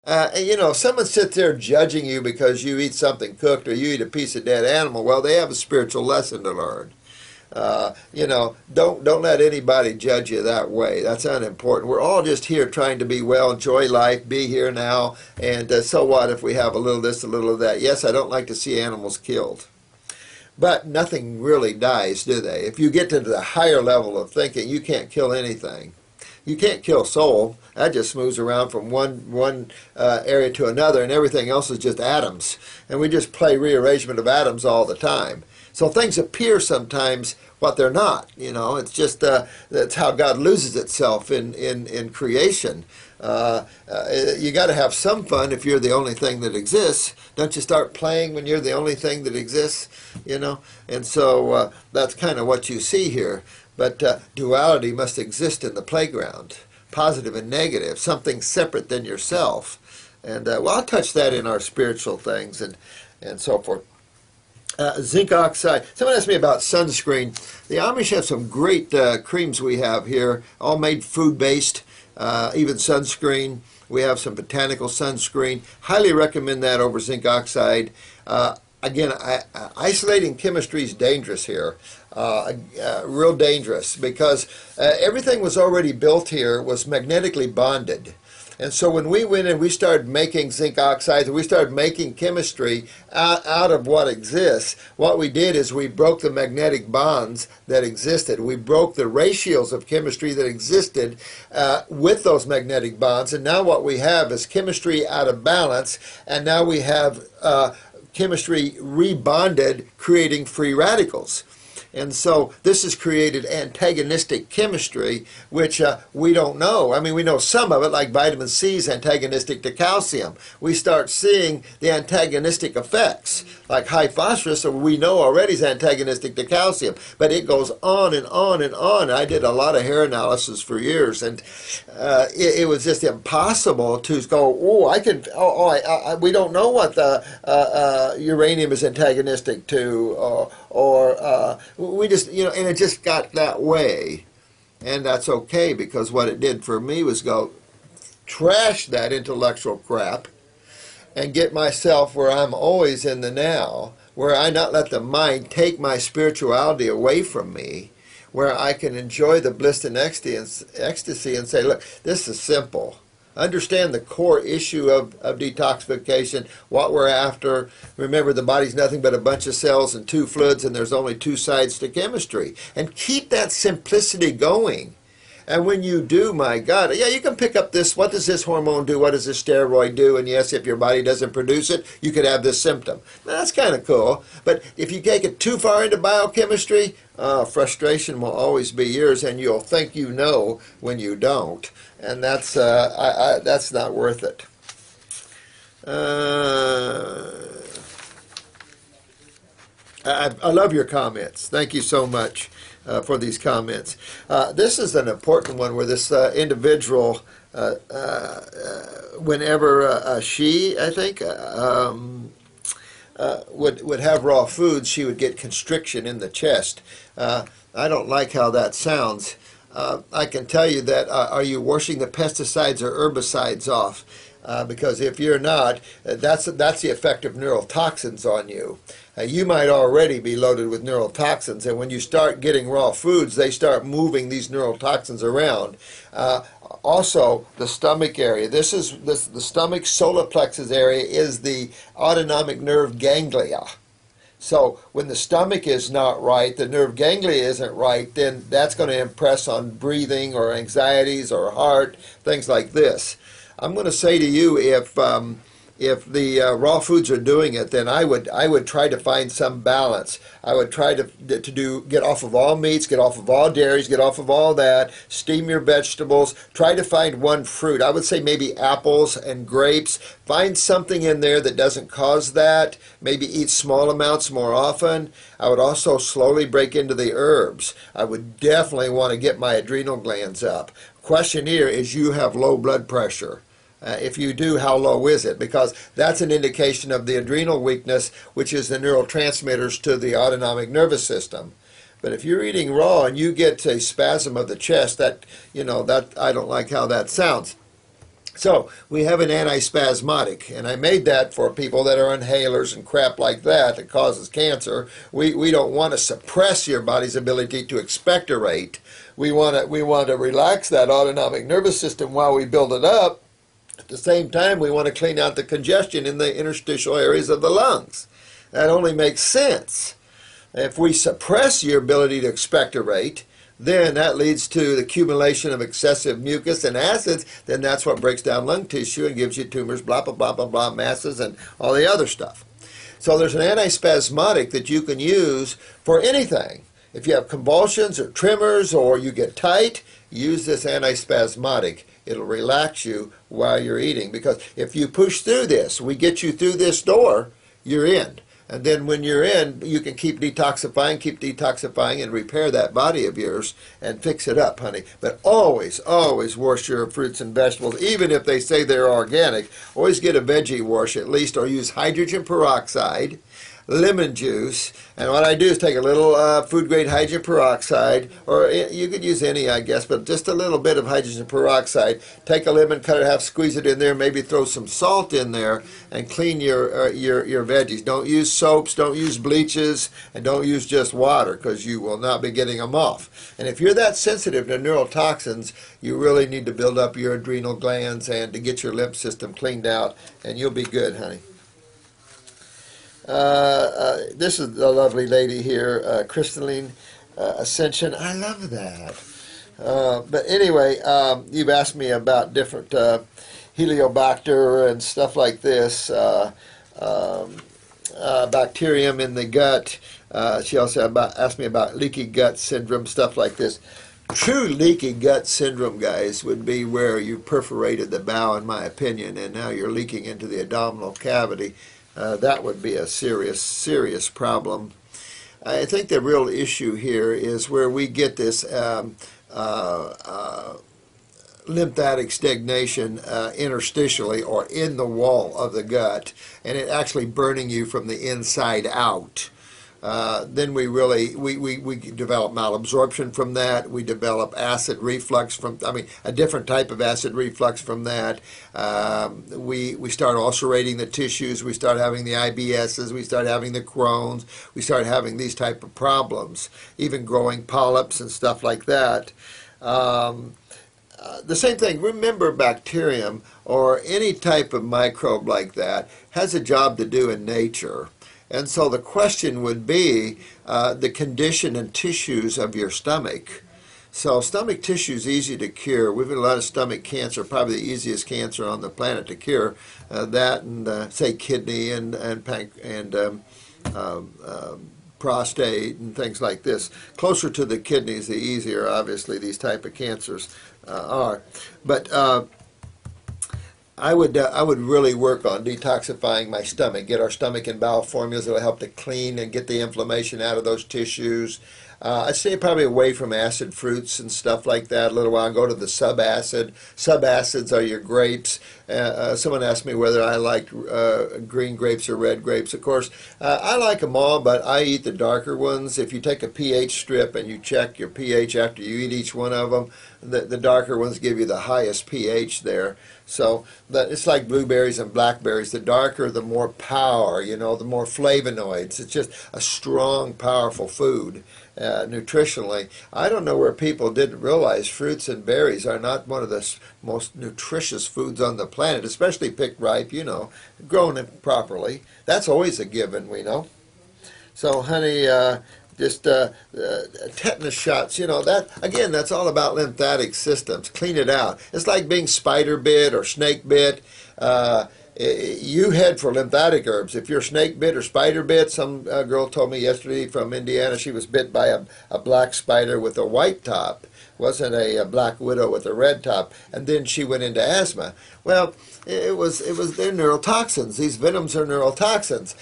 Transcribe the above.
You know, if someone sits there judging you because you eat something cooked or you eat a piece of dead animal, well, they have a spiritual lesson to learn. You know, don't let anybody judge you that way. That's unimportant. We're all just here trying to be well, enjoy life, be here now, and so what if we have a little this, a little of that? Yes, I don't like to see animals killed. But nothing really dies, do they? If you get to the higher level of thinking, you can't kill anything. You can't kill soul. That just moves around from one area to another, and everything else is just atoms. And we just play rearrangement of atoms all the time. So things appear sometimes what they're not. You know, it's just that's how God loses itself in creation. You got to have some fun if you're the only thing that exists. Don't you start playing when you're the only thing that exists? You know, and so that's kind of what you see here. But duality must exist in the playground, positive and negative, something separate than yourself. And well, I'll touch that in our spiritual things and so forth. Zinc oxide. Someone asked me about sunscreen. The Amish have some great creams we have here, all made food-based, even sunscreen. We have some botanical sunscreen. Highly recommend that over zinc oxide. Again, isolating chemistry is dangerous here, real dangerous, because everything was already built here, was magnetically bonded. And so when we went and we started making zinc oxides, and we started making chemistry out of what exists, what we did is we broke the magnetic bonds that existed. We broke the ratios of chemistry that existed with those magnetic bonds. And now what we have is chemistry out of balance, and now we have chemistry rebonded, creating free radicals. And so this has created antagonistic chemistry, which we don't know. I mean, we know some of it, like vitamin C is antagonistic to calcium. We start seeing the antagonistic effects, like high phosphorus, we know already is antagonistic to calcium. But it goes on and on and on. I did a lot of hair analysis for years, and it was just impossible to go, we don't know what the uranium is antagonistic to, or we just, you know, and it just got that way. And that's okay, because what it did for me was go trash that intellectual crap and get myself where I'm always in the now, where I not let the mind take my spirituality away from me, where I can enjoy the bliss and ecstasy and say, look, this is simple. Understand the core issue of detoxification, what we're after. Remember, the body's nothing but a bunch of cells and two fluids, and there's only two sides to chemistry. And keep that simplicity going. And when you do, my God, yeah, you can pick up this, what does this hormone do, what does this steroid do, and yes, if your body doesn't produce it, you could have this symptom. Now, that's kind of cool, but if you take it too far into biochemistry, frustration will always be yours, and you'll think you know when you don't, and that's not worth it. I love your comments. Thank you so much for these comments. This is an important one where this individual, whenever she, I think, would have raw foods, she would get constriction in the chest. I don't like how that sounds. I can tell you that, are you washing the pesticides or herbicides off? Because if you're not, that's the effect of neurotoxins on you. You might already be loaded with neurotoxins, and when you start getting raw foods, they start moving these neurotoxins around. Also, the stomach area. The stomach solar plexus area is the autonomic nerve ganglia. So when the stomach is not right, the nerve ganglia isn't right, then that's going to impress on breathing or anxieties or heart, things like this. I'm going to say to you, if the raw foods are doing it, then I would try to find some balance. I would try to get off of all meats, get off of all dairies, get off of all that, steam your vegetables, try to find one fruit. I would say maybe apples and grapes. Find something in there that doesn't cause that. Maybe eat small amounts more often. I would also slowly break into the herbs. I would definitely want to get my adrenal glands up. Question here is, you have low blood pressure. If you do, how low is it? Because that's an indication of the adrenal weakness, which is the neurotransmitters to the autonomic nervous system. But if you're eating raw and you get a spasm of the chest, that I don't like how that sounds. So we have an antispasmodic, and I made that for people that are inhalers and crap like that causes cancer. We don't want to suppress your body's ability to expectorate. We want to relax that autonomic nervous system while we build it up. At the same time, we want to clean out the congestion in the interstitial areas of the lungs. That only makes sense. If we suppress your ability to expectorate, then that leads to the accumulation of excessive mucus and acids. Then that's what breaks down lung tissue and gives you tumors, blah, blah, blah, blah, blah, masses, and all the other stuff. So there's an antispasmodic that you can use for anything. If you have convulsions or tremors or you get tight, use this antispasmodic. It'll relax you while you're eating, because if you push through this, we get you through this door, you're in. And then when you're in, you can keep detoxifying, and repair that body of yours and fix it up, honey. But always, always wash your fruits and vegetables, even if they say they're organic. Always get a veggie wash at least, or use hydrogen peroxide, lemon juice, and what I do is take a little food-grade hydrogen peroxide, or you could use any, I guess, but just a little bit of hydrogen peroxide. Take a lemon, cut it in half, squeeze it in there, maybe throw some salt in there, and clean your veggies. Don't use soaps, don't use bleaches, and don't use just water, because you will not be getting them off. And if you're that sensitive to neurotoxins, you really need to build up your adrenal glands and to get your lymph system cleaned out, and you'll be good, honey. This is a lovely lady here, Crystalline Ascension. I love that. But anyway, you've asked me about different Heliobacter and stuff like this, bacterium in the gut. She also asked me about leaky gut syndrome, stuff like this. True leaky gut syndrome, guys, would be where you perforated the bowel, in my opinion, and now you're leaking into the abdominal cavity. That would be a serious, serious problem. I think the real issue here is where we get this lymphatic stagnation interstitially or in the wall of the gut, and it actually burning you from the inside out. Then we develop malabsorption from that. We develop acid reflux from, a different type of acid reflux from that. We start ulcerating the tissues. We start having the IBSs. We start having the Crohn's. We start having these type of problems, even growing polyps and stuff like that. The same thing, remember, bacterium or any type of microbe like that has a job to do in nature. And so the question would be the condition and tissues of your stomach. So stomach tissue is easy to cure. We've had a lot of stomach cancer, probably the easiest cancer on the planet to cure. That and say kidney and prostate and things like this. Closer to the kidneys, the easier, obviously, these type of cancers are. But I would really work on detoxifying my stomach, get our stomach and bowel formulas that will help to clean and get the inflammation out of those tissues. I'd stay probably away from acid fruits and stuff like that a little while and go to the subacid. Subacids are your grapes. Someone asked me whether I liked green grapes or red grapes. Of course, I like them all, but I eat the darker ones. If you take a pH strip and you check your pH after you eat each one of them, the darker ones give you the highest pH there. So it's like blueberries and blackberries. The darker, the more power, the more flavonoids. It's just a strong, powerful food nutritionally. I don't know where people didn't realize fruits and berries are not one of the most nutritious foods on the planet, especially picked ripe, grown properly. That's always a given, we know. So, honey, just tetanus shots, that's all about lymphatic systems. Clean it out. It's like being spider bit or snake bit. You head for lymphatic herbs. If you're snake bit or spider bit, some girl told me yesterday from Indiana she was bit by a black spider with a white top. Wasn't a black widow with a red top, and then she went into asthma. Well, it was their neurotoxins. These venoms are neurotoxins,